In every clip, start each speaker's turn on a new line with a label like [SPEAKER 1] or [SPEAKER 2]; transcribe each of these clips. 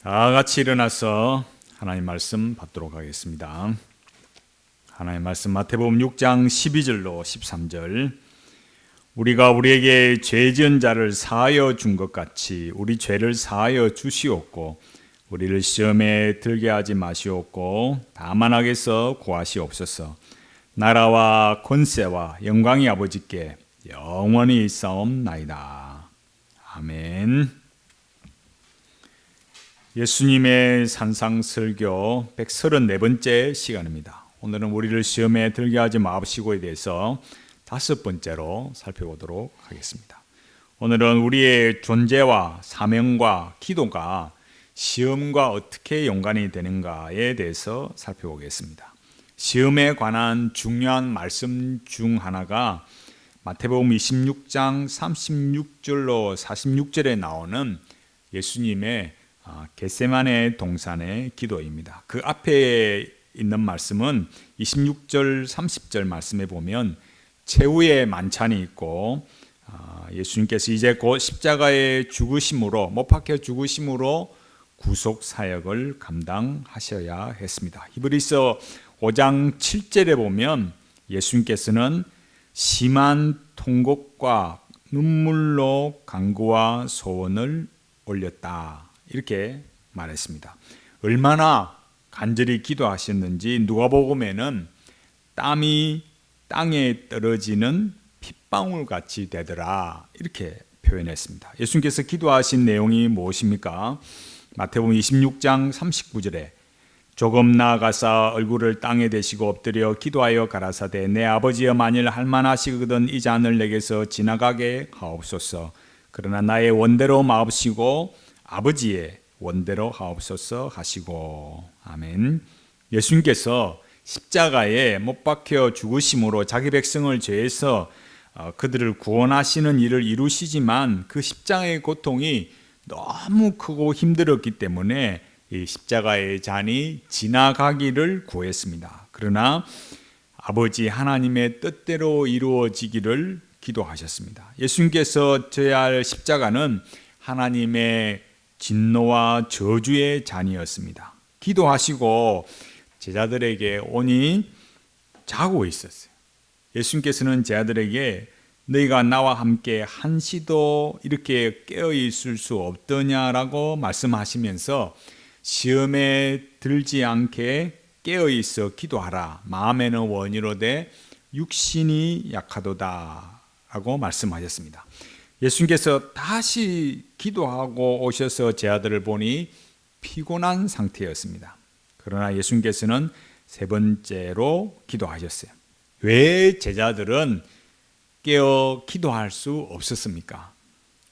[SPEAKER 1] 다 같이 일어나서 하나님 말씀 받도록 하겠습니다. 하나님 말씀 마태복음 6장 12절로 13절. 우리가 우리에게 죄 지은 자를 사하여 준 것 같이 우리 죄를 사하여 주시옵고 우리를 시험에 들게 하지 마시옵고 다만 악에서 구하시옵소서. 나라와 권세와 영광이 아버지께 영원히 있사옵나이다. 아멘. 예수님의 산상설교 134번째 시간입니다. 오늘은 우리를 시험에 들게 하지 마시고에 대해서 5번째로 살펴보도록 하겠습니다. 오늘은 우리의 존재와 사명과 기도가 시험과 어떻게 연관이 되는가에 대해서 살펴보겠습니다. 시험에 관한 중요한 말씀 중 하나가 마태복음 26장 36절로 46절에 나오는 예수님의 겟세마네 동산의 기도입니다. 그 앞에 있는 말씀은 26절 30절 말씀에 보면 최후의 만찬이 있고 예수님께서 이제 곧 십자가에 죽으심으로 못 박혀 죽으심으로 구속 사역을 감당하셔야 했습니다. 히브리서 5장 7절에 보면 예수님께서는 심한 통곡과 눈물로 간구와 소원을 올렸다. 이렇게 말했습니다. 얼마나 간절히 기도하셨는지 누가복음에는 땀이 땅에 떨어지는 핏방울 같이 되더라 이렇게 표현했습니다. 예수님께서 기도하신 내용이 무엇입니까? 마태복음 26장 39절에 조금 나아가사 얼굴을 땅에 대시고 엎드려 기도하여 가라사대 내 아버지여 만일 할만하시거든 이 잔을 내게서 지나가게 하옵소서. 그러나 나의 원대로 마옵시고 아버지의 원대로 하옵소서 하시고. 아멘. 예수님께서 십자가에 못 박혀 죽으심으로 자기 백성을 죄에서 그들을 구원하시는 일을 이루시지만 그 십자가의 고통이 너무 크고 힘들었기 때문에 이 십자가의 잔이 지나가기를 구했습니다. 그러나 아버지 하나님의 뜻대로 이루어지기를 기도하셨습니다. 예수님께서 져야 할 십자가는 하나님의 진노와 저주의 잔이었습니다. 기도하시고 제자들에게 오니 자고 있었어요. 예수님께서는 제자들에게 너희가 나와 함께 한시도 이렇게 깨어 있을 수 없더냐라고 말씀하시면서 시험에 들지 않게 깨어 있어 기도하라. 마음에는 원이로되 육신이 약하도다 라고 말씀하셨습니다. 예수님께서 다시 기도하고 오셔서 제자들을 보니 피곤한 상태였습니다. 그러나 예수님께서는 세 번째로 기도하셨어요. 왜 제자들은 깨어 기도할 수 없었습니까?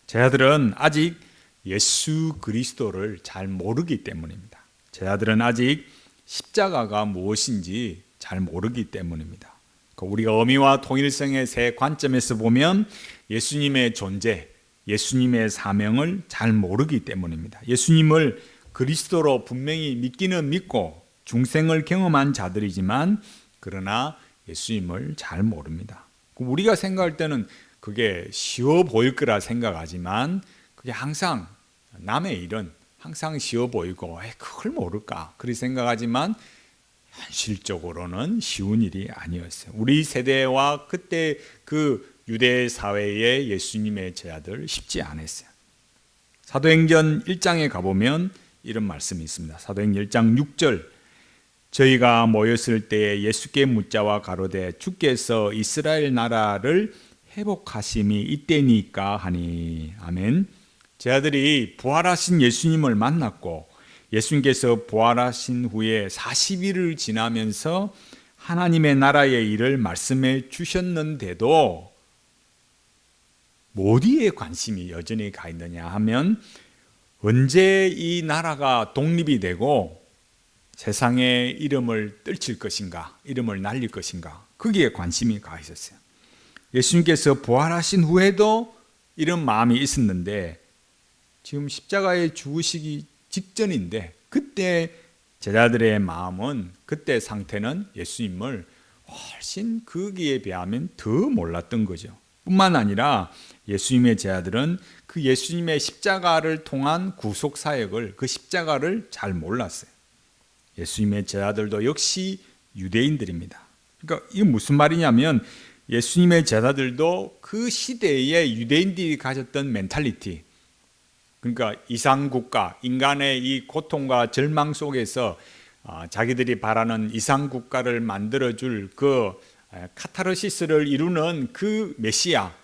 [SPEAKER 1] 제자들은 아직 예수 그리스도를 잘 모르기 때문입니다. 제자들은 아직 십자가가 무엇인지 잘 모르기 때문입니다. 우리가 어미와 통일성의 세 관점에서 보면 예수님의 존재, 예수님의 사명을 잘 모르기 때문입니다. 예수님을 그리스도로 분명히 믿기는 믿고 중생을 경험한 자들이지만 그러나 예수님을 잘 모릅니다. 우리가 생각할 때는 그게 쉬워 보일 거라 생각하지만 그게 항상 남의 일은 항상 쉬워 보이고 그걸 모를까 그렇게 생각하지만 현실적으로는 쉬운 일이 아니었어요. 우리 세대와 그때 그 유대 사회의 예수님의 제자들 쉽지 않았어요. 사도행전 1장에 가보면 이런 말씀이 있습니다. 사도행전 1장 6절 저희가 모였을 때에 예수께 묻자와 가로되 주께서 이스라엘 나라를 회복하심이 이때니까 하니. 아멘. 제자들이 부활하신 예수님을 만났고 예수님께서 부활하신 후에 40일을 지나면서 하나님의 나라의 일을 말씀해 주셨는데도 어디에 관심이 여전히 가 있느냐 하면 언제 이 나라가 독립이 되고 세상의 이름을 떨칠 것인가, 이름을 날릴 것인가, 거기에 관심이 가 있었어요. 예수님께서 부활하신 후에도 이런 마음이 있었는데 지금 십자가에 죽으시기 직전인데 그때 제자들의 마음은 그때 상태는 예수님을 훨씬 거기에 비하면 더 몰랐던 거죠. 뿐만 아니라 예수님의 제자들은 그 예수님의 십자가를 통한 구속 사역을, 그 십자가를 잘 몰랐어요. 예수님의 제자들도 역시 유대인들입니다. 그러니까 이게 무슨 말이냐면 예수님의 제자들도 그 시대의 유대인들이 가졌던 멘탈리티, 그러니까 이상국가, 인간의 이 고통과 절망 속에서 자기들이 바라는 이상국가를 만들어줄 그 카타르시스를 이루는 그 메시아,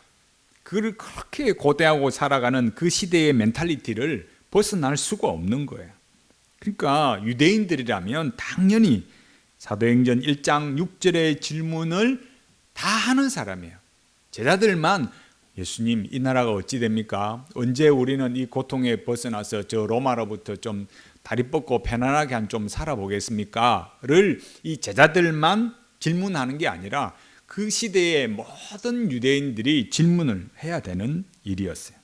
[SPEAKER 1] 그를 그렇게 고대하고 살아가는 그 시대의 멘탈리티를 벗어날 수가 없는 거예요. 그러니까 유대인들이라면 당연히 사도행전 1장 6절의 질문을 다 하는 사람이에요. 제자들만 예수님, 이 나라가 어찌 됩니까? 언제 우리는 이 고통에 벗어나서 저 로마로부터 좀 다리 뻗고 편안하게 한 좀 살아보겠습니까? 를 이 제자들만 질문하는 게 아니라 그 시대의 모든 유대인들이 질문을 해야 되는 일이었어요.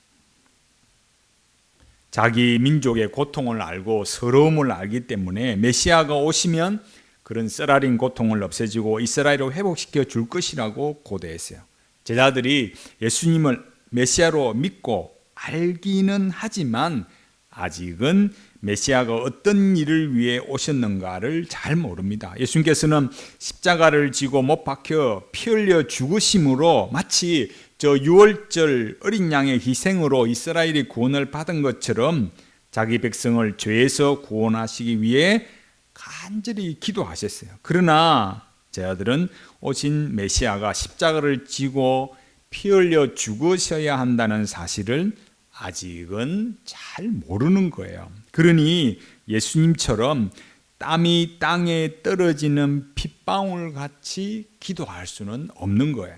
[SPEAKER 1] 자기 민족의 고통을 알고 서러움을 알기 때문에 메시아가 오시면 그런 쓰라린 고통을 없애주고 이스라엘을 회복시켜 줄 것이라고 고대했어요. 제자들이 예수님을 메시아로 믿고 알기는 하지만 아직은 메시아가 어떤 일을 위해 오셨는가를 잘 모릅니다. 예수님께서는 십자가를 지고 못 박혀 피 흘려 죽으심으로 마치 저 유월절 어린 양의 희생으로 이스라엘이 구원을 받은 것처럼 자기 백성을 죄에서 구원하시기 위해 간절히 기도하셨어요. 그러나 제자들은 오신 메시아가 십자가를 지고 피 흘려 죽으셔야 한다는 사실을 아직은 잘 모르는 거예요. 그러니 예수님처럼 땀이 땅에 떨어지는 핏방울 같이 기도할 수는 없는 거예요.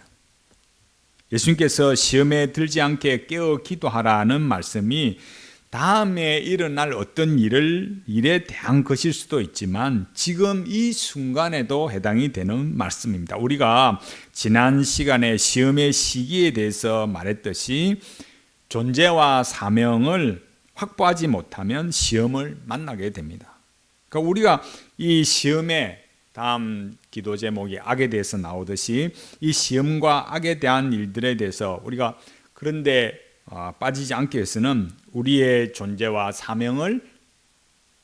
[SPEAKER 1] 예수님께서 시험에 들지 않게 깨어 기도하라는 말씀이 다음에 일어날 어떤 일에 대한 것일 수도 있지만 지금 이 순간에도 해당이 되는 말씀입니다. 우리가 지난 시간에 시험의 시기에 대해서 말했듯이 존재와 사명을 확보하지 못하면 시험을 만나게 됩니다. 그러니까 우리가 이 시험의 다음 기도 제목이 악에 대해서 나오듯이 이 시험과 악에 대한 일들에 대해서 우리가 그런데 빠지지 않기 위해서는 우리의 존재와 사명을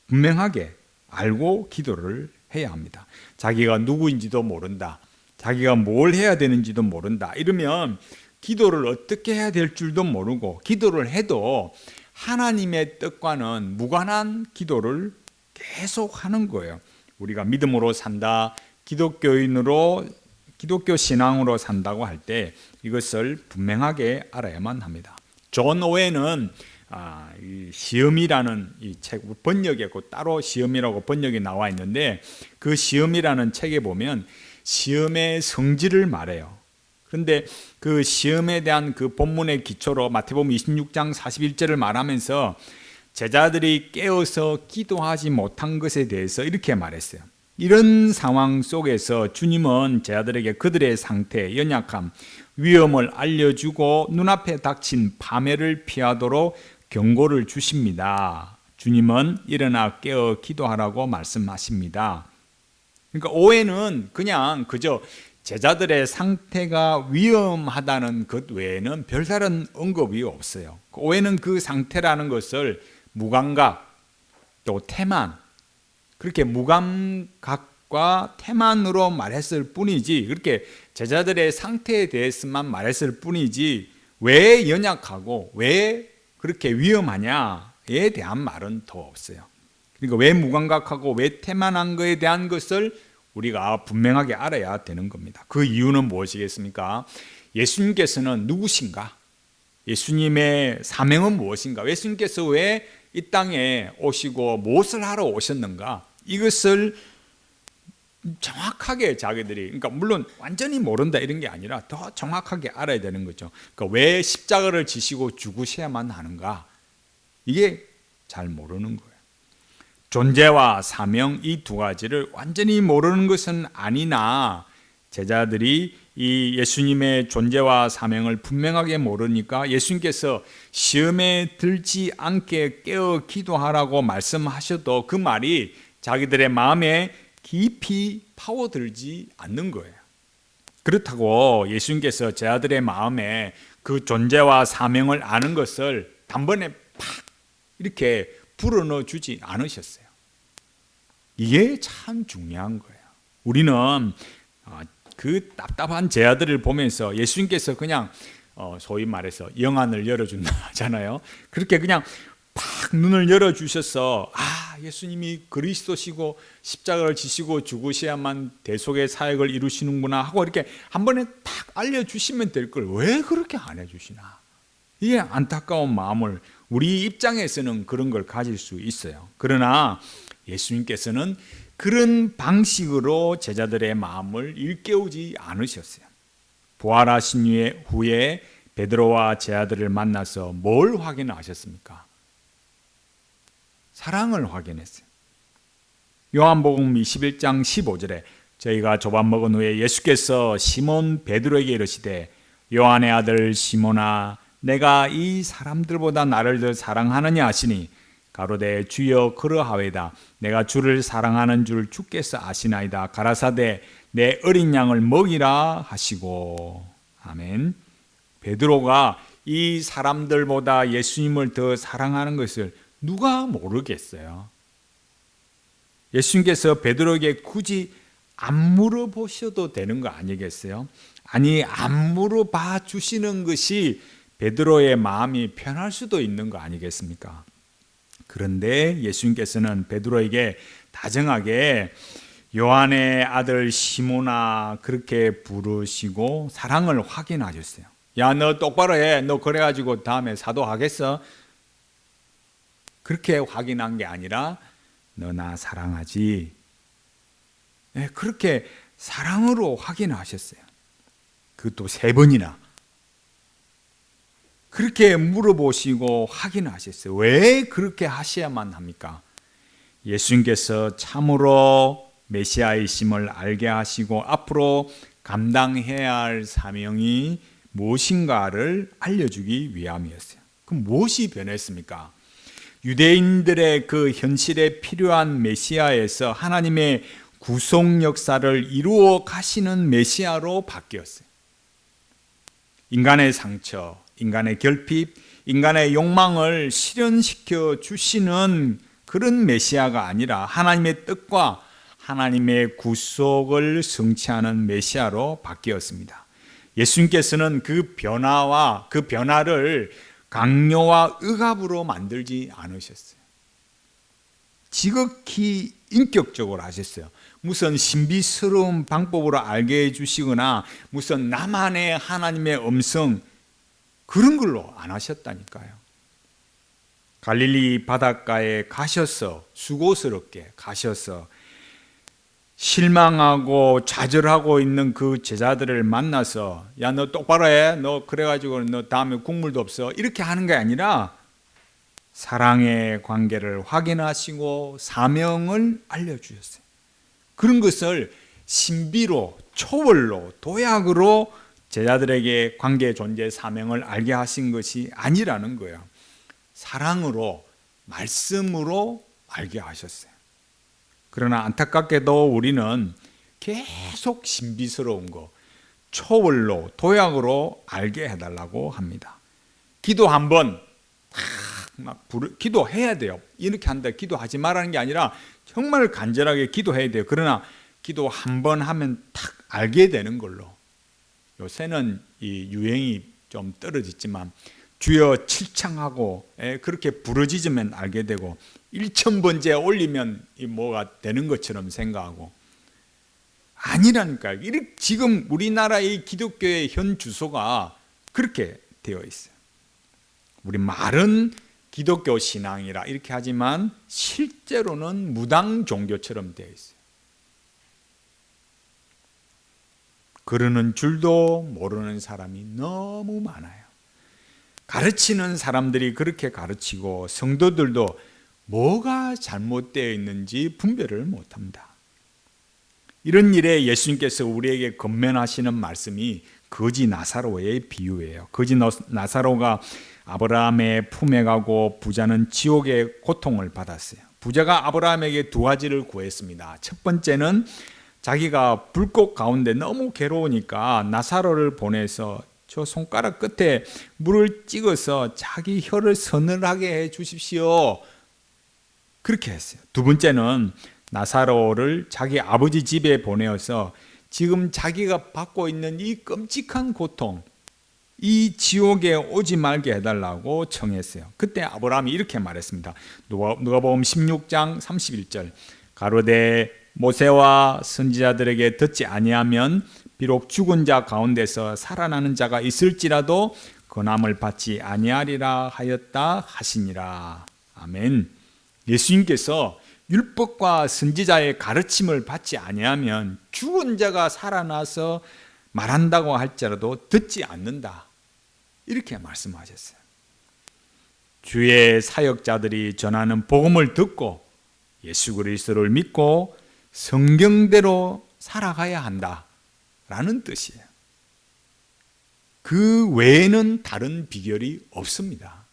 [SPEAKER 1] 분명하게 알고 기도를 해야 합니다. 자기가 누구인지도 모른다, 자기가 뭘 해야 되는지도 모른다 이러면 기도를 어떻게 해야 될 줄도 모르고 기도를 해도 하나님의 뜻과는 무관한 기도를 계속 하는 거예요. 우리가 믿음으로 산다, 기독교인으로 기독교 신앙으로 산다고 할 때 이것을 분명하게 알아야만 합니다. 존 오웬은 이 시험이라는 이 책 번역에 따로 시험이라고 번역이 나와 있는데 그 시험이라는 책에 보면 시험의 성질을 말해요. 그런데 그 시험에 대한 그 본문의 기초로 마태복음 26장 41절을 말하면서 제자들이 깨어서 기도하지 못한 것에 대해서 이렇게 말했어요. 이런 상황 속에서 주님은 제자들에게 그들의 상태, 연약함, 위험을 알려주고 눈앞에 닥친 파멸을 피하도록 경고를 주십니다. 주님은 일어나 깨어 기도하라고 말씀하십니다. 그러니까 오해는 그냥 그저 제자들의 상태가 위험하다는 것 외에는 별다른 언급이 없어요. 오해는 그 상태라는 것을 무감각, 또 태만, 그렇게 무감각과 태만으로 말했을 뿐이지 그렇게 제자들의 상태에 대해서만 말했을 뿐이지 왜 연약하고 왜 그렇게 위험하냐에 대한 말은 더 없어요. 그러니까 왜 무감각하고 왜 태만한 것에 대한 것을 우리가 분명하게 알아야 되는 겁니다. 그 이유는 무엇이겠습니까? 예수님께서는 누구신가? 예수님의 사명은 무엇인가? 예수님께서 왜 이 땅에 오시고 무엇을 하러 오셨는가? 이것을 정확하게 자기들이, 그러니까 물론 완전히 모른다 이런 게 아니라 더 정확하게 알아야 되는 거죠. 그러니까 왜 십자가를 지시고 죽으셔야만 하는가? 이게 잘 모르는 거예요. 존재와 사명 이 두 가지를 완전히 모르는 것은 아니나 제자들이 이 예수님의 존재와 사명을 분명하게 모르니까 예수님께서 시험에 들지 않게 깨어 기도하라고 말씀하셔도 그 말이 자기들의 마음에 깊이 파고들지 않는 거예요. 그렇다고 예수님께서 제자들의 마음에 그 존재와 사명을 아는 것을 단번에 팍 이렇게 불어넣어 주지 않으셨어요. 이게 참 중요한 거예요. 우리는 그 답답한 제자들을 보면서 예수님께서 그냥 소위 말해서 영안을 열어준다 하잖아요. 그렇게 그냥 팍 눈을 열어주셔서 예수님이 그리스도시고 십자가를 지시고 죽으셔야만 대속의 사역을 이루시는구나 하고 이렇게 한 번에 탁 알려주시면 될 걸 왜 그렇게 안 해주시나. 이게 안타까운 마음을 우리 입장에서는 그런 걸 가질 수 있어요. 그러나 예수님께서는 그런 방식으로 제자들의 마음을 일깨우지 않으셨어요. 부활하신 후에 베드로와 제자들을 만나서 뭘 확인하셨습니까? 사랑을 확인했어요. 요한복음 21장 15절에 저희가 조반 먹은 후에 예수께서 시몬 베드로에게 이르시되 요한의 아들 시몬아 내가 이 사람들보다 나를 더 사랑하느냐 하시니 가로되 주여 그러하외다 내가 주를 사랑하는 줄 주께서 아시나이다 가라사대 내 어린 양을 먹이라 하시고. 아멘. 베드로가 이 사람들보다 예수님을 더 사랑하는 것을 누가 모르겠어요. 예수님께서 베드로에게 굳이 안 물어보셔도 되는 거 아니겠어요? 아니 안 물어봐 주시는 것이 베드로의 마음이 편할 수도 있는 거 아니겠습니까? 그런데 예수님께서는 베드로에게 다정하게 요한의 아들 시몬아 그렇게 부르시고 사랑을 확인하셨어요. 야, 너 똑바로 해. 너 그래가지고 다음에 사도하겠어? 그렇게 확인한 게 아니라 너 나 사랑하지? 네, 그렇게 사랑으로 확인하셨어요. 그것도 3번이나. 그렇게 물어보시고 확인하셨어요. 왜 그렇게 하셔야만 합니까? 예수님께서 참으로 메시아이심을 알게 하시고 앞으로 감당해야 할 사명이 무엇인가를 알려주기 위함이었어요. 그럼 무엇이 변했습니까? 유대인들의 그 현실에 필요한 메시아에서 하나님의 구속 역사를 이루어 가시는 메시아로 바뀌었어요. 인간의 상처, 인간의 결핍, 인간의 욕망을 실현시켜 주시는 그런 메시아가 아니라 하나님의 뜻과 하나님의 구속을 성취하는 메시아로 바뀌었습니다. 예수님께서는 그 변화와 그 변화를 강요와 억압으로 만들지 않으셨어요. 지극히 인격적으로 하셨어요. 무슨 신비스러운 방법으로 알게 해주시거나 무슨 나만의 하나님의 음성 그런 걸로 안 하셨다니까요. 갈릴리 바닷가에 가셔서 수고스럽게 가셔서 실망하고 좌절하고 있는 그 제자들을 만나서 야, 너 똑바로 해. 너 그래가지고 너 다음에 국물도 없어. 이렇게 하는 게 아니라 사랑의 관계를 확인하시고 사명을 알려주셨어요. 그런 것을 신비로 초월로 도약으로 제자들에게 관계 존재 사명을 알게 하신 것이 아니라는 거예요. 사랑으로 말씀으로 알게 하셨어요. 그러나 안타깝게도 우리는 계속 신비스러운 거 초월로 도약으로 알게 해달라고 합니다. 기도 한번 기도해야 돼요. 이렇게 한다 기도하지 말라는 게 아니라 정말 간절하게 기도해야 돼요. 그러나 기도 한번 하면 탁 알게 되는 걸로. 요새는 이 유행이 좀 떨어졌지만 주여 칠창하고 그렇게 부르짖으면 알게 되고 1000번째 올리면 뭐가 되는 것처럼 생각하고 아니라니까요. 지금 우리나라의 기독교의 현 주소가 그렇게 되어 있어요. 우리 말은 기독교 신앙이라 이렇게 하지만 실제로는 무당 종교처럼 되어 있어요. 그러는 줄도 모르는 사람이 너무 많아요. 가르치는 사람들이 그렇게 가르치고 성도들도 뭐가 잘못되어 있는지 분별을 못합니다. 이런 일에 예수님께서 우리에게 권면하시는 말씀이 거지 나사로의 비유예요. 거지 나사로가 아브라함의 품에 가고 부자는 지옥의 고통을 받았어요. 부자가 아브라함에게 2가지를 구했습니다. 첫 번째는 자기가 불꽃 가운데 너무 괴로우니까 나사로를 보내서 저 손가락 끝에 물을 찍어서 자기 혀를 서늘하게 해 주십시오. 그렇게 했어요. 두 번째는 나사로를 자기 아버지 집에 보내어서 지금 자기가 받고 있는 이 끔찍한 고통, 이 지옥에 오지 말게 해달라고 청했어요. 그때 아브라함이 이렇게 말했습니다. 누가복음 16장 31절 가로되 모세와 선지자들에게 듣지 아니하면 비록 죽은 자 가운데서 살아나는 자가 있을지라도 건함을 받지 아니하리라 하였다 하시니라. 아멘. 예수님께서 율법과 선지자의 가르침을 받지 아니하면 죽은 자가 살아나서 말한다고 할지라도 듣지 않는다. 이렇게 말씀하셨어요. 주의 사역자들이 전하는 복음을 듣고 예수 그리스도를 믿고 성경대로 살아가야 한다라는 뜻이에요. 그 외에는 다른 비결이 없습니다.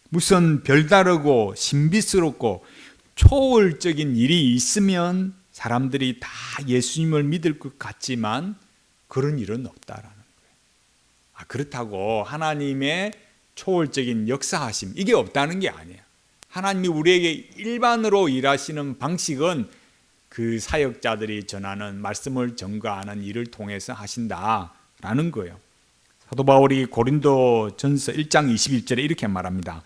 [SPEAKER 1] 무슨 별다르고 신비스럽고 초월적인 일이 있으면 사람들이 다 예수님을 믿을 것 같지만 그런 일은 없다라는 거예요. 그렇다고 하나님의 초월적인 역사하심 이게 없다는 게 아니에요. 하나님이 우리에게 일반으로 일하시는 방식은 그 사역자들이 전하는 말씀을 전가하는 일을 통해서 하신다라는 거예요. 사도 바울이 고린도전서 1장 21절에 이렇게 말합니다.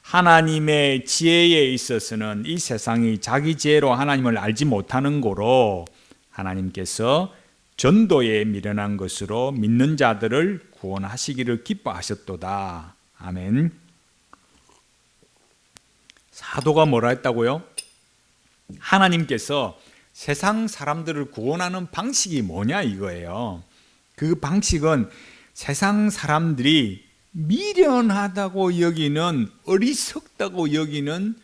[SPEAKER 1] 하나님의 지혜에 있어서는 이 세상이 자기 지혜로 하나님을 알지 못하는 고로 하나님께서 전도에 미련한 것으로 믿는 자들을 구원하시기를 기뻐하셨도다. 아멘. 사도가 뭐라 했다고요? 하나님께서 세상 사람들을 구원하는 방식이 뭐냐 이거예요. 그 방식은 세상 사람들이 미련하다고 여기는, 어리석다고 여기는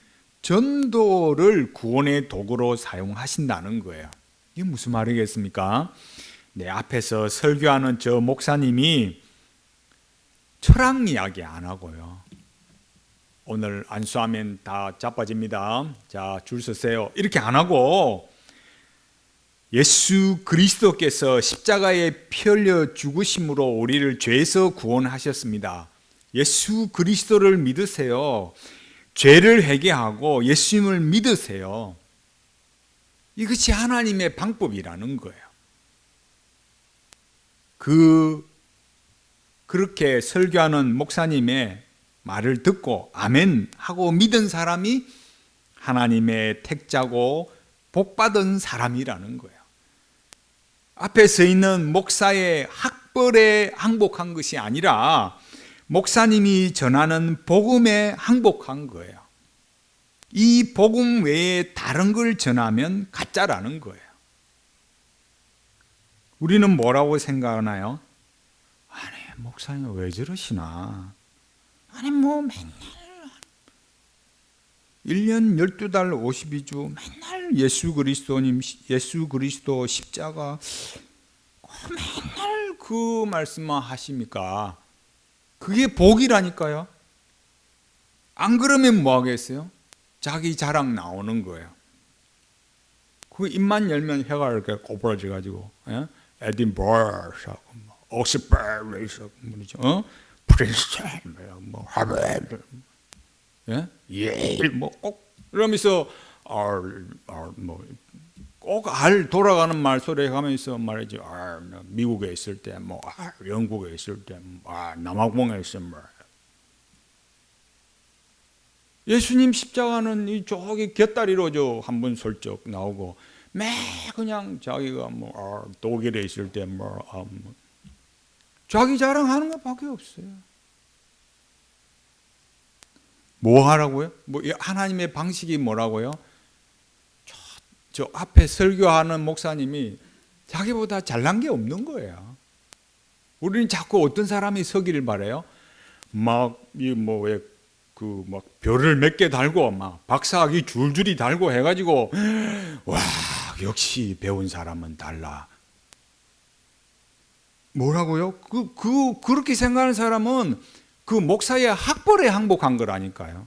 [SPEAKER 1] 전도를 구원의 도구로 사용하신다는 거예요. 이게 무슨 말이겠습니까? 내 앞에서 설교하는 저 목사님이 철학 이야기 안 하고요. 오늘 안수하면 다 자빠집니다. 자, 줄 서세요. 이렇게 안 하고 예수 그리스도께서 십자가에 피 흘려 죽으심으로 우리를 죄에서 구원하셨습니다. 예수 그리스도를 믿으세요. 죄를 회개하고 예수님을 믿으세요. 이것이 하나님의 방법이라는 거예요. 그렇게 설교하는 목사님의 말을 듣고 아멘 하고 믿은 사람이 하나님의 택자고 복받은 사람이라는 거예요. 앞에 서 있는 목사의 학벌에 항복한 것이 아니라 목사님이 전하는 복음에 항복한 거예요. 이 복음 외에 다른 걸 전하면 가짜라는 거예요. 우리는 뭐라고 생각하나요? 아니, 목사님 왜 저러시나? 아니, 뭐 맨날 1년 12달 52주 맨날 예수 그리스도 십자가 맨날 그 말씀만 하십니까? 그게 복이라니까요. 안 그러면 뭐 하겠어요? 자기 자랑 나오는 거예요. 그 입만 열면 혀가 이렇게 꼬부라져 가지고 에딘버러하고 옥스퍼드에서 프린스턴 뭐 하버드 예일 뭐 꼭 이러면서 꼭 돌아가는 말소리 하면서 말이지. 미국에 있을 때 뭐 영국에 있을 때 남아공에 있을 뭐 예수님 십자가는 이 저기 곁다리로 저 한 번 슬쩍 나오고 매 그냥 자기가 뭐 독일에 있을 때 자기 자랑하는 것밖에 없어요. 뭐 하라고요? 뭐 하나님의 방식이 뭐라고요? 저 앞에 설교하는 목사님이 자기보다 잘난 게 없는 거예요. 우리는 자꾸 어떤 사람이 서기를 바라요? 별을 몇 개 달고 막 박사학위 줄줄이 달고 해가지고 와 역시 배운 사람은 달라. 뭐라고요? 그렇게 생각하는 사람은 그 목사의 학벌에 항복한 거라니까요.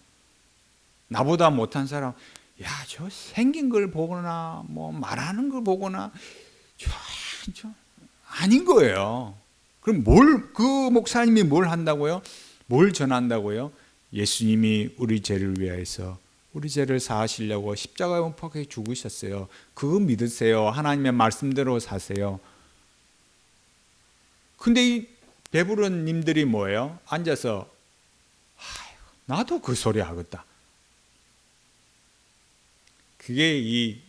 [SPEAKER 1] 나보다 못한 사람 야, 저 생긴 걸 보거나 뭐 말하는 걸 보거나 저 아닌 거예요. 그럼 그 목사님이 뭘 한다고요? 뭘 전한다고요? 예수님이 우리 죄를 위하여서 우리 죄를 사하시려고 십자가에 못 박혀 죽으셨어요. 그거 믿으세요. 하나님의 말씀대로 사세요. 근데 이 배부른 님들이 뭐예요? 앉아서 나도 그 소리 하겠다. 그게 이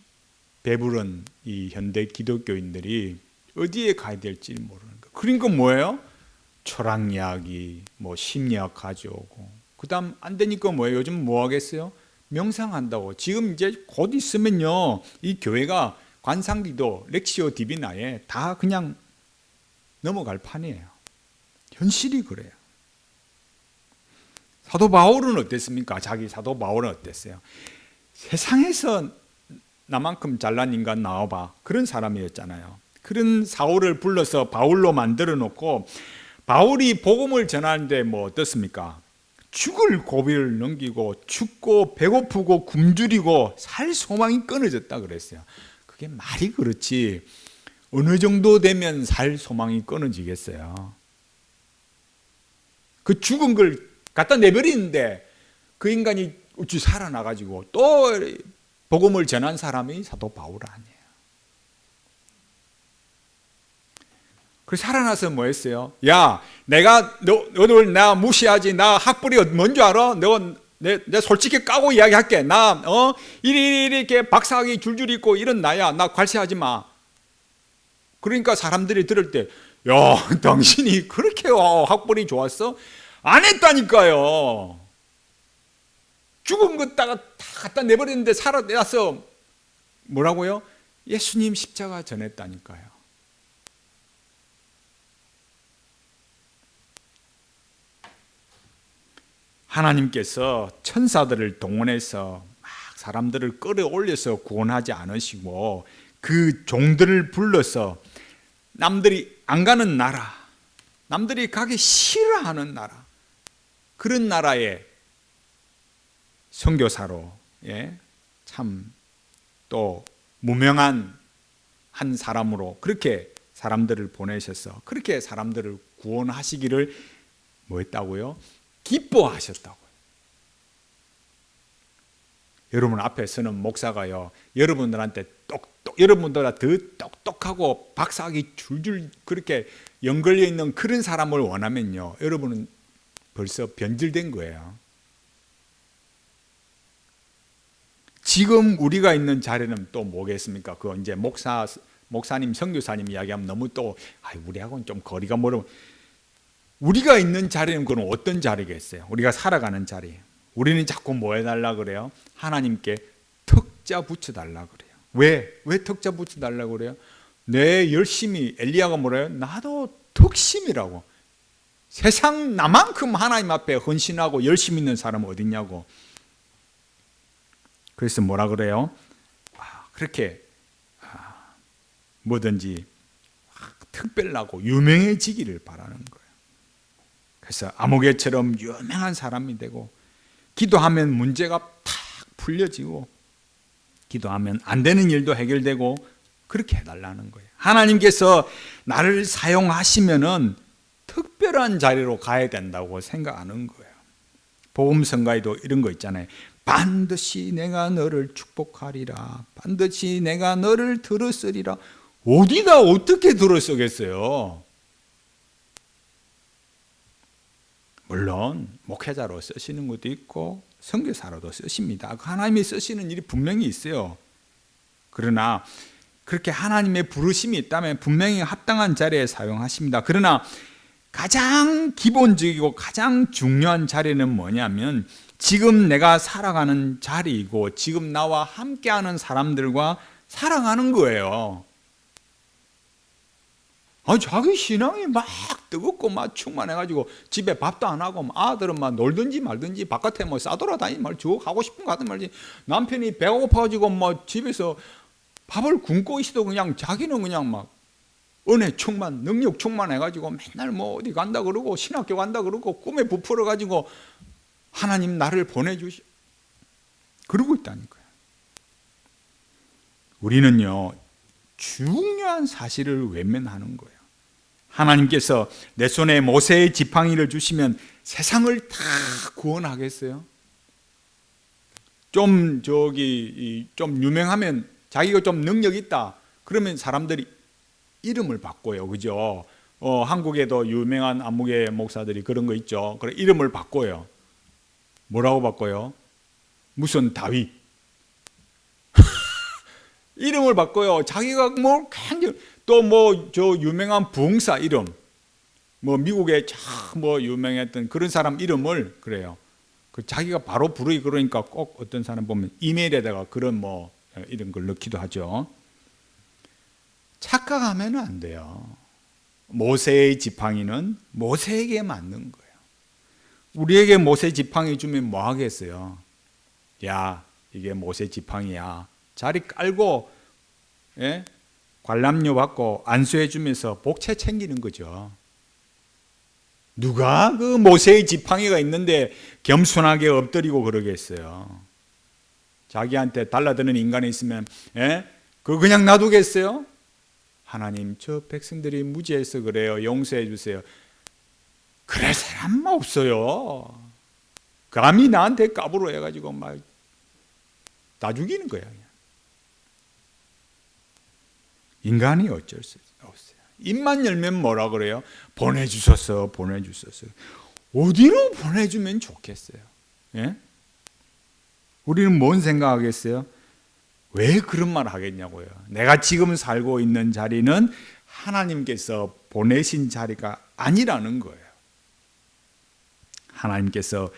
[SPEAKER 1] 배부른 이 현대 기독교인들이 어디에 가야 될지 모르는 거. 그러니까 뭐예요? 철학 이야기, 뭐 심리학 가져오고, 그다음 안 되니까 뭐예요? 요즘 뭐 하겠어요? 명상한다고. 지금 이제 곧 있으면요, 이 교회가 관상기도 렉시오 디비나에 다 그냥 넘어갈 판이에요. 현실이 그래요. 사도 바울은 어땠습니까? 자기 사도 바울은 어땠어요? 세상에서 나만큼 잘난 인간 나와봐. 그런 사람이었잖아요. 그런 사울을 불러서 바울로 만들어 놓고, 바울이 복음을 전하는데 뭐 어떻습니까? 죽을 고비를 넘기고 춥고 배고프고 굶주리고 살 소망이 끊어졌다 그랬어요. 그게 말이 그렇지 어느 정도 되면 살 소망이 끊어지겠어요. 그 죽은 걸 갖다 내버리는데 그 인간이 어찌 살아나가지고 또 복음을 전한 사람이 사도 바울 아니에요. 그래서 살아나서 뭐 했어요? 야, 내가 너를 나 무시하지. 나 학벌이 뭔 줄 알아? 내가 솔직히 까고 이야기할게. 나 이렇게 박사학위 줄줄 있고 이런 나야. 나 괄세하지 마. 그러니까 사람들이 들을 때, 야, 당신이 그렇게 학벌이 좋았어? 안 했다니까요. 죽은 것 다 갖다 내버렸는데 살아나서 뭐라고요? 예수님 십자가 전했다니까요. 하나님께서 천사들을 동원해서 막 사람들을 끌어올려서 구원하지 않으시고 그 종들을 불러서 남들이 안 가는 나라, 남들이 가기 싫어하는 나라, 그런 나라에 선교사로 참 또 무명한 한 사람으로 그렇게 사람들을 보내셔서 그렇게 사람들을 구원하시기를 뭐 했다고요? 기뻐하셨다고요. 여러분 앞에 서는 목사가요, 여러분들한테 여러분들보다 더 똑똑하고 박사학위 줄줄 그렇게 연걸려 있는 그런 사람을 원하면요, 여러분은 벌써 변질된 거예요. 지금 우리가 있는 자리는 또 뭐겠습니까? 그 이제 목사님, 선교사님 이야기하면 너무 또 우리하고는 좀 거리가 멀어. 우리가 있는 자리는 그럼 어떤 자리겠어요? 우리가 살아가는 자리. 우리는 자꾸 뭐 해달라 그래요? 하나님께 턱자 붙여달라 그래요. 왜 턱자 붙여달라 그래요? 내 열심히, 엘리야가 뭐래요? 나도 턱심이라고. 세상 나만큼 하나님 앞에 헌신하고 열심히 있는 사람은 어딨냐고. 그래서 뭐라 그래요? 그렇게 뭐든지 특별하고 유명해지기를 바라는 거예요. 그래서 아무개처럼 유명한 사람이 되고, 기도하면 문제가 탁 풀려지고, 기도하면 안 되는 일도 해결되고, 그렇게 해달라는 거예요. 하나님께서 나를 사용하시면은 특별한 자리로 가야 된다고 생각하는 거예요. 복음성가에도 이런 거 있잖아요. 반드시 내가 너를 축복하리라. 반드시 내가 너를 들으쓰리라. 어디다 어떻게 들으쓰겠어요? 물론 목회자로 쓰시는 것도 있고 선교사로도 쓰십니다. 하나님이 쓰시는 일이 분명히 있어요. 그러나 그렇게 하나님의 부르심이 있다면 분명히 합당한 자리에 사용하십니다. 그러나 가장 기본적이고 가장 중요한 자리는 뭐냐면 지금 내가 살아가는 자리이고 지금 나와 함께하는 사람들과 살아가는 거예요. 자기 신앙이 막 뜨겁고 막 충만해가지고 집에 밥도 안 하고 아들은 막 놀든지 말든지 바깥에 뭐 싸돌아다니지 말고 하고 싶은 거 하든 말지, 남편이 배가 고파가지고 뭐 집에서 밥을 굶고 있어도 그냥 자기는 그냥 막 은혜 충만, 능력 충만해가지고 맨날 뭐 어디 간다 그러고 신학교 간다 그러고 꿈에 부풀어가지고 하나님 나를 보내주시 그러고 있다니까요. 우리는요, 중요한 사실을 외면하는 거예요. 하나님께서 내 손에 모세의 지팡이를 주시면 세상을 다 구원하겠어요? 좀 유명하면 자기가 좀 능력 있다 그러면 사람들이 이름을 바꿔요, 그죠? 한국에도 유명한 안목의 목사들이 그런 거 있죠. 그래 이름을 바꿔요. 뭐라고 바꿔요? 무슨 다윗 이름을 바꿔요. 자기가 뭐 또 뭐 저 유명한 부흥사 이름, 뭐 미국에 참 뭐 유명했던 그런 사람 이름을 그래요. 그 자기가 바로 부르기 그러니까 꼭 어떤 사람 보면 이메일에다가 그런 뭐 이런 걸 넣기도 하죠. 착각하면 안 돼요. 모세의 지팡이는 모세에게 맞는 거예요. 우리에게 모세 지팡이 주면 뭐 하겠어요? 야, 이게 모세 지팡이야. 자리 깔고 관람료 받고 안수해 주면서 복채 챙기는 거죠. 누가 그 모세의 지팡이가 있는데 겸손하게 엎드리고 그러겠어요? 자기한테 달라드는 인간이 있으면 그거 그냥 놔두겠어요? 하나님, 저 백성들이 무지해서 그래요. 용서해 주세요. 그럴 사람 없어요. 감히 나한테 까불어 해가지고 막 다 죽이는 거야. 인간이 어쩔 수 없어요. 입만 열면 뭐라 그래요? 보내주소서, 보내주소서. 어디로 보내주면 좋겠어요? 예? 우리는 뭔 생각하겠어요? 왜 그런 말 하겠냐고요. 내가 지금 살고 있는 자리는 하나님께서 보내신 자리가 아니라는 거예요. 하나님께서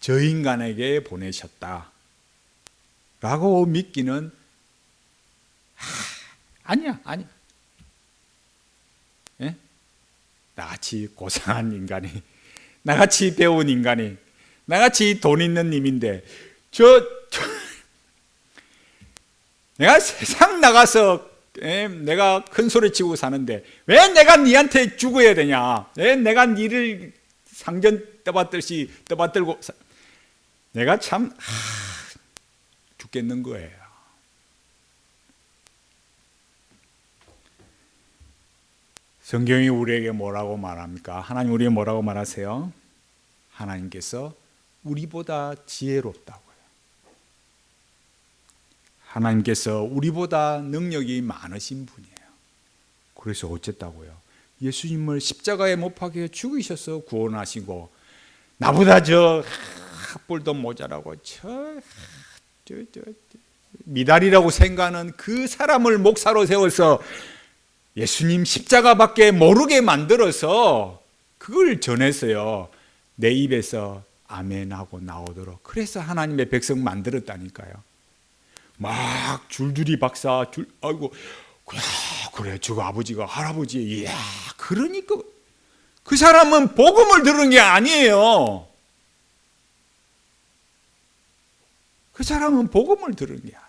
[SPEAKER 1] 저 인간에게 보내셨다 라고 믿기는 아니야. 예? 나같이 고상한 인간이, 나같이 배운 인간이, 나같이 돈 있는 님인데 내가 세상 나가서 내가 큰 소리 치고 사는데 왜 내가 니한테 죽어야 되냐? 왜 내가 니를 상전 떠받들고 내가 참 죽겠는 거예요. 성경이 우리에게 뭐라고 말합니까? 하나님 우리에게 뭐라고 말하세요? 하나님께서 우리보다 지혜롭다고요. 하나님께서 우리보다 능력이 많으신 분이에요. 그래서 어쨌다고요? 예수님을 십자가에 못 박혀 죽이셔서 구원하시고 나보다 저 뿔도 모자라고 미달이라고 생각하는 그 사람을 목사로 세워서 예수님 십자가밖에 모르게 만들어서 그걸 전해서요 내 입에서 아멘하고 나오도록 그래서 하나님의 백성 만들었다니까요. 막 줄줄이 박사 아이고 그래 저 아버지가 할아버지 이야 그러니까 그 사람은 복음을 들은 게 아니에요. 그 사람은 복음을 들은 게 아니에요.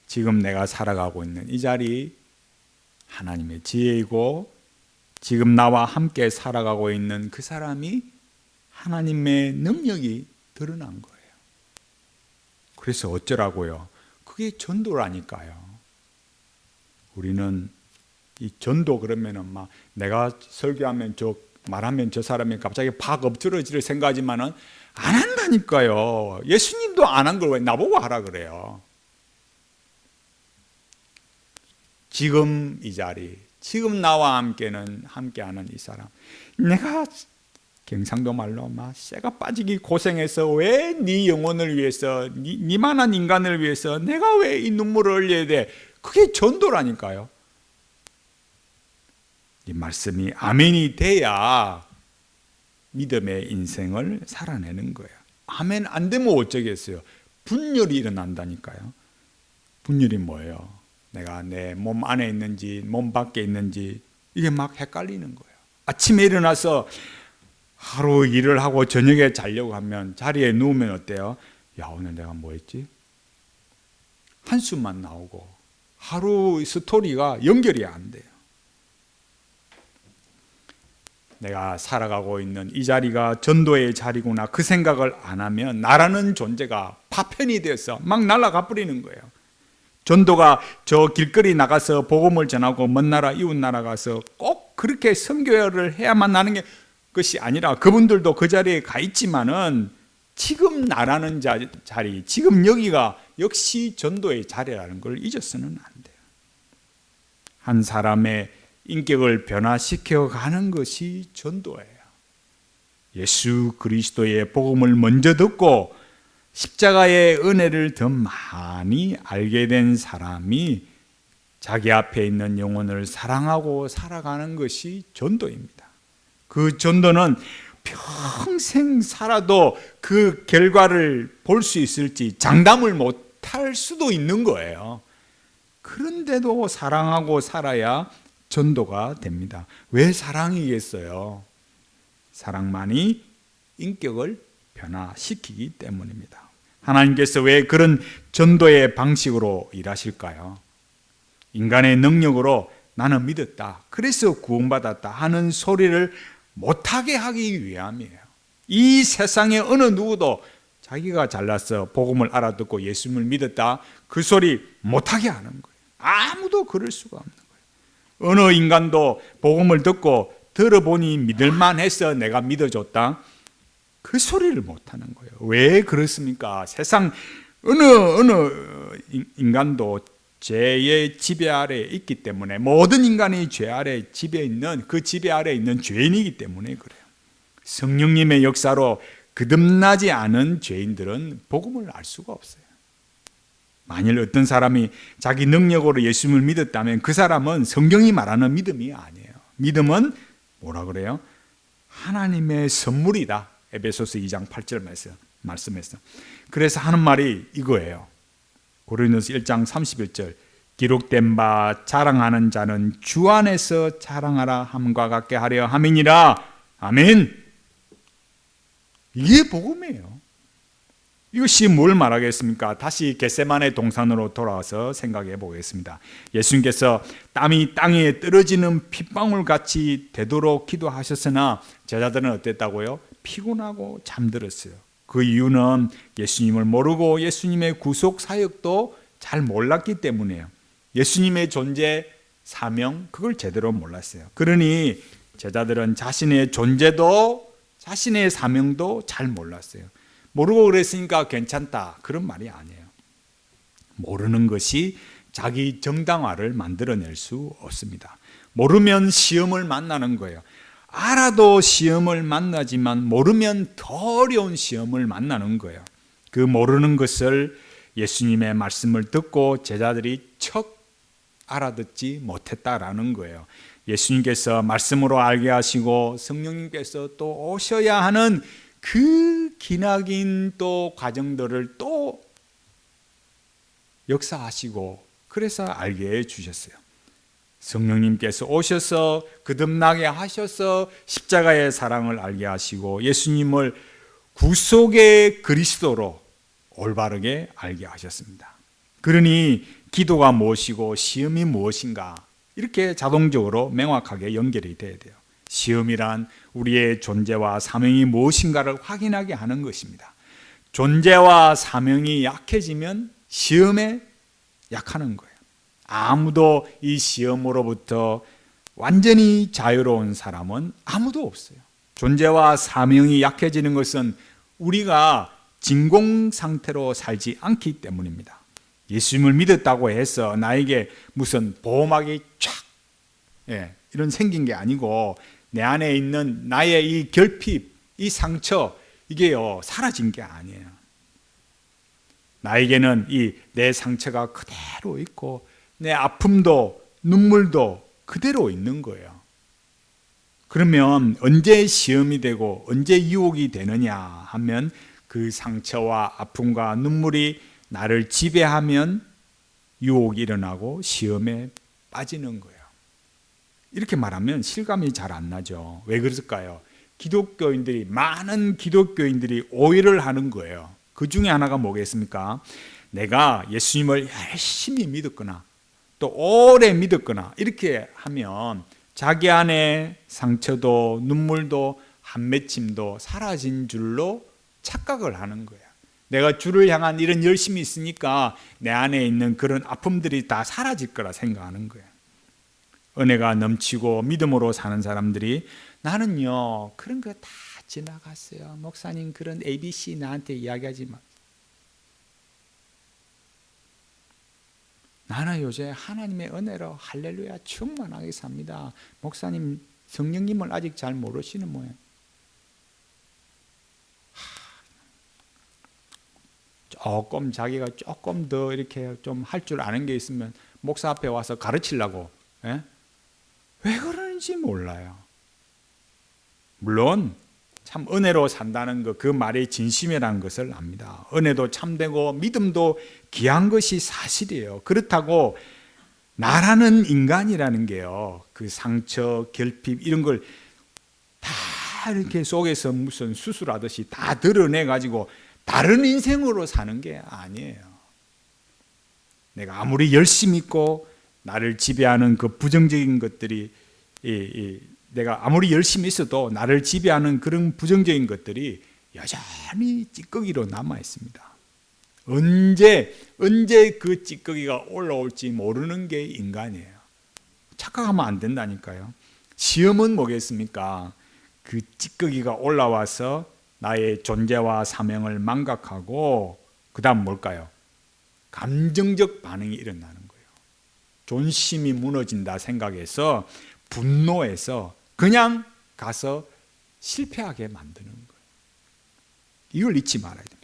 [SPEAKER 1] 지금 내가 살아가고 있는 이 자리 하나님의 지혜이고 지금 나와 함께 살아가고 있는 그 사람이 하나님의 능력이 드러난 거예요. 그래서 어쩌라고요? 그게 전도라니까요. 우리는 이 전도 그러면은 막 내가 설교하면 말하면 저 사람이 갑자기 팍 엎드러질 생각하지만은 안 한다니까요. 예수님도 안 한 걸 왜 나보고 하라 그래요? 지금 이 자리, 지금 나와 함께하는 이 사람, 내가 경상도 말로 막 쇠가 빠지기 고생해서 왜 네 영혼을 위해서, 니만한 인간을 위해서 내가 왜 이 눈물을 흘려야 돼? 그게 전도라니까요. 이 말씀이 아멘이 돼야 믿음의 인생을 살아내는 거예요. 아멘 안 되면 어쩌겠어요? 분열이 일어난다니까요. 분열이 뭐예요? 내가 내 몸 안에 있는지 몸 밖에 있는지 이게 막 헷갈리는 거예요. 아침에 일어나서 하루 일을 하고 저녁에 자려고 하면 자리에 누우면 어때요? 야 오늘 내가 뭐 했지? 한숨만 나오고 하루 스토리가 연결이 안 돼요. 내가 살아가고 있는 이 자리가 전도의 자리구나, 그 생각을 안 하면 나라는 존재가 파편이 되어서 막 날아가 버리는 거예요. 전도가 저 길거리 나가서 복음을 전하고 먼 나라 이웃 나라 가서 꼭 그렇게 선교를 해야만 하는 것이 아니라, 그분들도 그 자리에 가 있지만은 지금 나라는 자리, 지금 여기가 역시 전도의 자리라는 걸 잊어서는 안 돼요. 한 사람의 인격을 변화시켜 가는 것이 전도예요. 예수 그리스도의 복음을 먼저 듣고 십자가의 은혜를 더 많이 알게 된 사람이 자기 앞에 있는 영혼을 사랑하고 살아가는 것이 전도입니다. 그 전도는 평생 살아도 그 결과를 볼 수 있을지 장담을 못할 수도 있는 거예요. 그런데도 사랑하고 살아야 전도가 됩니다. 왜 사랑이겠어요? 사랑만이 인격을 변화시키기 때문입니다. 하나님께서 왜 그런 전도의 방식으로 일하실까요? 인간의 능력으로 나는 믿었다, 그래서 구원받았다 하는 소리를 못하게 하기 위함이에요. 이 세상에 어느 누구도 자기가 잘났어, 복음을 알아듣고 예수님을 믿었다, 그 소리 못하게 하는 거예요. 아무도 그럴 수가 없는 거예요. 어느 인간도 복음을 듣고 들어보니 믿을만해서 내가 믿어줬다, 그 소리를 못하는 거예요. 왜 그렇습니까? 세상 어느 인간도 죄의 지배 아래에 있기 때문에, 모든 인간이 죄 아래 지배 있는, 그 지배 아래에 있는 죄인이기 때문에 그래요. 성령님의 역사로 거듭나지 않은 죄인들은 복음을 알 수가 없어요. 만일 어떤 사람이 자기 능력으로 예수님을 믿었다면 그 사람은 성경이 말하는 믿음이 아니에요. 믿음은 뭐라 그래요? 하나님의 선물이다. 에베소서 2장 8절 말씀에서. 그래서 하는 말이 이거예요. 고린도서 1장 31절, 기록된 바 자랑하는 자는 주 안에서 자랑하라 함과 같게 하려 함이니라. 아멘. 이게 복음이에요. 이것이 뭘 말하겠습니까? 다시 겟세마네 동산으로 돌아와서 생각해 보겠습니다. 예수님께서 땀이 땅에 떨어지는 핏방울 같이 되도록 기도하셨으나 제자들은 어땠다고요? 피곤하고 잠들었어요. 그 이유는 예수님을 모르고 예수님의 구속 사역도 잘 몰랐기 때문이에요. 예수님의 존재, 사명, 그걸 제대로 몰랐어요. 그러니 제자들은 자신의 존재도 자신의 사명도 잘 몰랐어요. 모르고 그랬으니까 괜찮다, 그런 말이 아니에요. 모르는 것이 자기 정당화를 만들어낼 수 없습니다. 모르면 시험을 만나는 거예요. 알아도 시험을 만나지만 모르면 더 어려운 시험을 만나는 거예요. 그 모르는 것을 예수님의 말씀을 듣고 제자들이 척 알아듣지 못했다라는 거예요. 예수님께서 말씀으로 알게 하시고 성령님께서 또 오셔야 하는 그 기나긴 또 과정들을 또 역사하시고 그래서 알게 해주셨어요. 성령님께서 오셔서 거듭나게 하셔서 십자가의 사랑을 알게 하시고 예수님을 구속의 그리스도로 올바르게 알게 하셨습니다. 그러니 기도가 무엇이고 시험이 무엇인가, 이렇게 자동적으로 명확하게 연결이 돼야 돼요. 시험이란 우리의 존재와 사명이 무엇인가를 확인하게 하는 것입니다. 존재와 사명이 약해지면 시험에 약하는 거예요. 아무도 이 시험으로부터 완전히 자유로운 사람은 아무도 없어요. 존재와 사명이 약해지는 것은 우리가 진공 상태로 살지 않기 때문입니다. 예수님을 믿었다고 해서 나에게 무슨 보호막이 쫙 이런 생긴 게 아니고 내 안에 있는 나의 이 결핍, 이 상처, 이게요 사라진 게 아니에요. 나에게는 이 내 상처가 그대로 있고 내 아픔도 눈물도 그대로 있는 거예요. 그러면 언제 시험이 되고 언제 유혹이 되느냐 하면 그 상처와 아픔과 눈물이 나를 지배하면 유혹이 일어나고 시험에 빠지는 거예요. 이렇게 말하면 실감이 잘 안 나죠. 왜 그럴까요? 많은 기독교인들이 오해를 하는 거예요. 그 중에 하나가 뭐겠습니까? 내가 예수님을 열심히 믿었거나 또 오래 믿었거나 이렇게 하면 자기 안에 상처도 눈물도 한 맺힘도 사라진 줄로 착각을 하는 거야. 내가 주를 향한 이런 열심이 있으니까 내 안에 있는 그런 아픔들이 다 사라질 거라 생각하는 거야. 은혜가 넘치고 믿음으로 사는 사람들이 나는요 그런 거 다 지나갔어요. 목사님 그런 ABC 나한테 이야기하지 마. 나는 요새 하나님의 은혜로 할렐루야 충만하게 삽니다. 목사님 성령님을 아직 잘 모르시는 모양. 조금 자기가 조금 더 이렇게 좀 할 줄 아는 게 있으면 목사 앞에 와서 가르치려고 예? 왜 그러는지 몰라요. 물론 참 은혜로 산다는 것, 그 말의 진심이라는 것을 압니다. 은혜도 참되고 믿음도 귀한 것이 사실이에요. 그렇다고 나라는 인간이라는 게요, 그 상처, 결핍 이런 걸 다 이렇게 속에서 무슨 수술하듯이 다 드러내가지고 다른 인생으로 사는 게 아니에요. 내가 아무리 열심히 있고 나를 지배하는 그 부정적인 것들이 내가 아무리 열심히 있어도 나를 지배하는 그런 부정적인 것들이 여전히 찌꺼기로 남아 있습니다. 언제 그 찌꺼기가 올라올지 모르는 게 인간이에요. 착각하면 안 된다니까요. 시험은 뭐겠습니까? 그 찌꺼기가 올라와서 나의 존재와 사명을 망각하고 그 다음 뭘까요? 감정적 반응이 일어나는 거예요. 존심이 무너진다 생각해서 분노해서 그냥 가서 실패하게 만드는 거예요. 이걸 잊지 말아야 됩니다.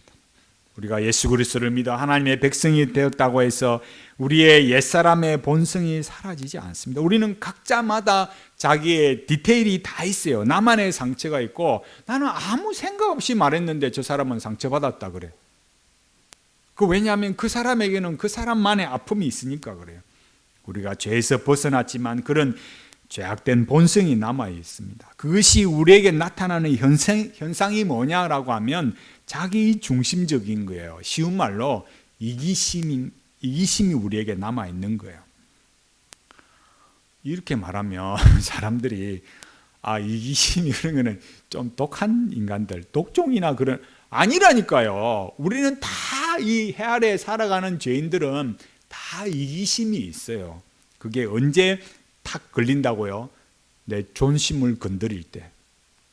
[SPEAKER 1] 우리가 예수 그리스도를 믿어 하나님의 백성이 되었다고 해서 우리의 옛사람의 본성이 사라지지 않습니다. 우리는 각자마다 자기의 디테일이 다 있어요. 나만의 상처가 있고 나는 아무 생각 없이 말했는데 저 사람은 상처받았다 그래. 왜냐하면 그 사람에게는 그 사람만의 아픔이 있으니까 그래요. 우리가 죄에서 벗어났지만 그런 죄악된 본성이 남아 있습니다. 그것이 우리에게 나타나는 현상이 뭐냐라고 하면 자기 중심적인 거예요. 쉬운 말로 이기심이 우리에게 남아 있는 거예요. 이렇게 말하면 사람들이 이기심이 그런 거는 좀 독한 인간들, 독종이나 그런 아니라니까요. 우리는 다 이 해 아래 살아가는 죄인들은 다 이기심이 있어요. 그게 언제 탁 걸린다고요? 내 존심을 건드릴 때.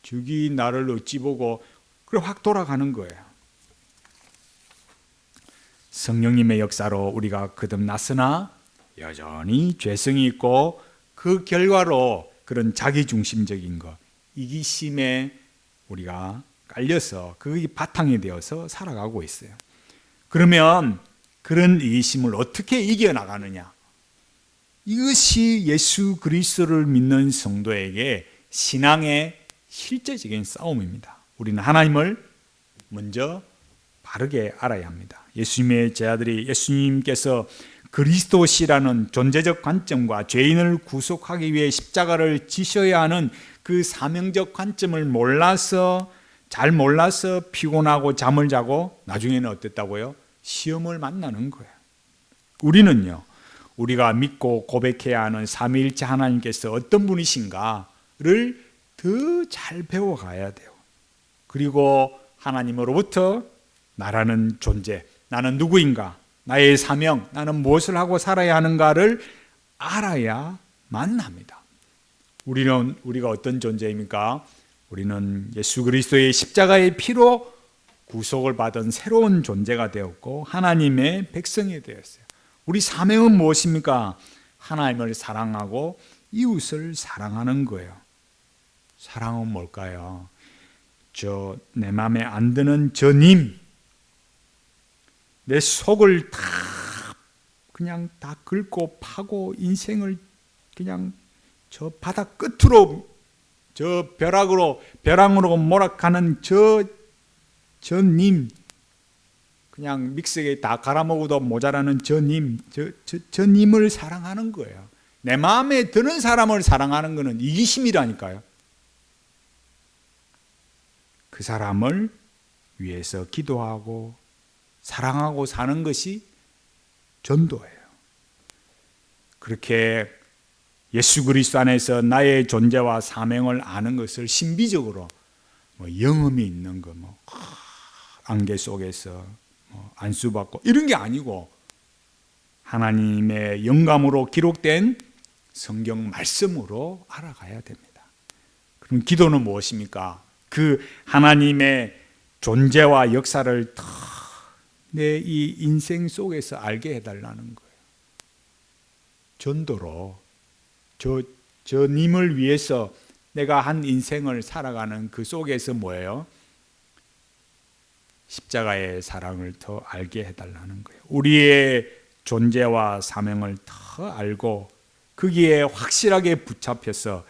[SPEAKER 1] 저기 나를 어찌 보고 그래 확 돌아가는 거예요. 성령님의 역사로 우리가 거듭났으나 여전히 죄성이 있고 그 결과로 그런 자기중심적인 것, 이기심에 우리가 깔려서 그게 바탕이 되어서 살아가고 있어요. 그러면 그런 이기심을 어떻게 이겨나가느냐? 이것이 예수 그리스도를 믿는 성도에게 신앙의 실제적인 싸움입니다. 우리는 하나님을 먼저 바르게 알아야 합니다. 예수님의 제자들이 예수님께서 그리스도시라는 존재적 관점과 죄인을 구속하기 위해 십자가를 지셔야 하는 그 사명적 관점을 잘 몰라서 피곤하고 잠을 자고 나중에는 어땠다고요? 시험을 만나는 거예요. 우리는요, 우리가 믿고 고백해야 하는 삼위일체 하나님께서 어떤 분이신가를 더 잘 배워가야 돼요. 그리고 하나님으로부터 나라는 존재, 나는 누구인가, 나의 사명, 나는 무엇을 하고 살아야 하는가를 알아야만 합니다. 우리가 어떤 존재입니까? 우리는 예수 그리스도의 십자가의 피로 구속을 받은 새로운 존재가 되었고 하나님의 백성이 되었어요. 우리 사명은 무엇입니까? 하나님을 사랑하고 이웃을 사랑하는 거예요. 사랑은 뭘까요? 내 마음에 안 드는 저 님, 내 속을 그냥 다 긁고 파고 인생을 그냥 저 바다 끝으로 저 벼랑으로 몰아가는 저 님, 그냥 믹스에 다 갈아먹어도 모자라는 저 님을 사랑하는 거예요. 내 마음에 드는 사람을 사랑하는 것은 이기심이라니까요. 그 사람을 위해서 기도하고 사랑하고 사는 것이 전도예요. 그렇게 예수 그리스도 안에서 나의 존재와 사명을 아는 것을 신비적으로 영험이 있는 거, 안개 속에서 안수받고 이런 게 아니고 하나님의 영감으로 기록된 성경 말씀으로 알아가야 됩니다. 그럼 기도는 무엇입니까? 그 하나님의 존재와 역사를 더 내 이 인생 속에서 알게 해달라는 거예요. 전도로 저 님을 위해서 내가 한 인생을 살아가는 그 속에서 뭐예요? 십자가의 사랑을 더 알게 해달라는 거예요. 우리의 존재와 사명을 더 알고 거기에 확실하게 붙잡혀서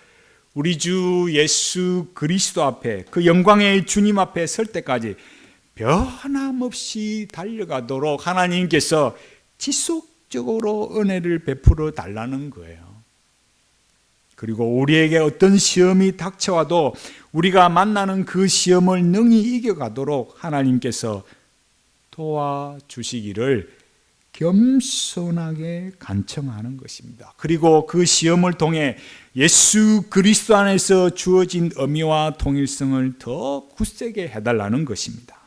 [SPEAKER 1] 우리 주 예수 그리스도 앞에, 그 영광의 주님 앞에 설 때까지 변함없이 달려가도록 하나님께서 지속적으로 은혜를 베풀어 달라는 거예요. 그리고 우리에게 어떤 시험이 닥쳐와도 우리가 만나는 그 시험을 능히 이겨가도록 하나님께서 도와주시기를 겸손하게 간청하는 것입니다. 그리고 그 시험을 통해 예수 그리스도 안에서 주어진 의미와 통일성을 더 굳세게 해달라는 것입니다.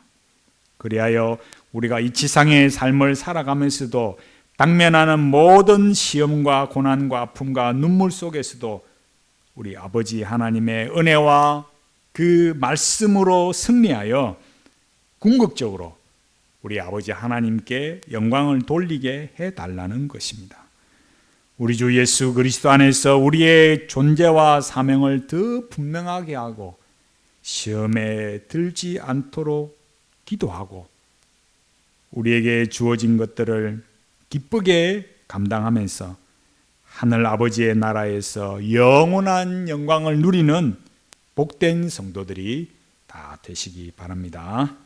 [SPEAKER 1] 그리하여 우리가 이 지상의 삶을 살아가면서도 당면하는 모든 시험과 고난과 아픔과 눈물 속에서도 우리 아버지 하나님의 은혜와 그 말씀으로 승리하여 궁극적으로 우리 아버지 하나님께 영광을 돌리게 해달라는 것입니다. 우리 주 예수 그리스도 안에서 우리의 존재와 사명을 더 분명하게 하고 시험에 들지 않도록 기도하고 우리에게 주어진 것들을 기쁘게 감당하면서 하늘 아버지의 나라에서 영원한 영광을 누리는 복된 성도들이 다 되시기 바랍니다.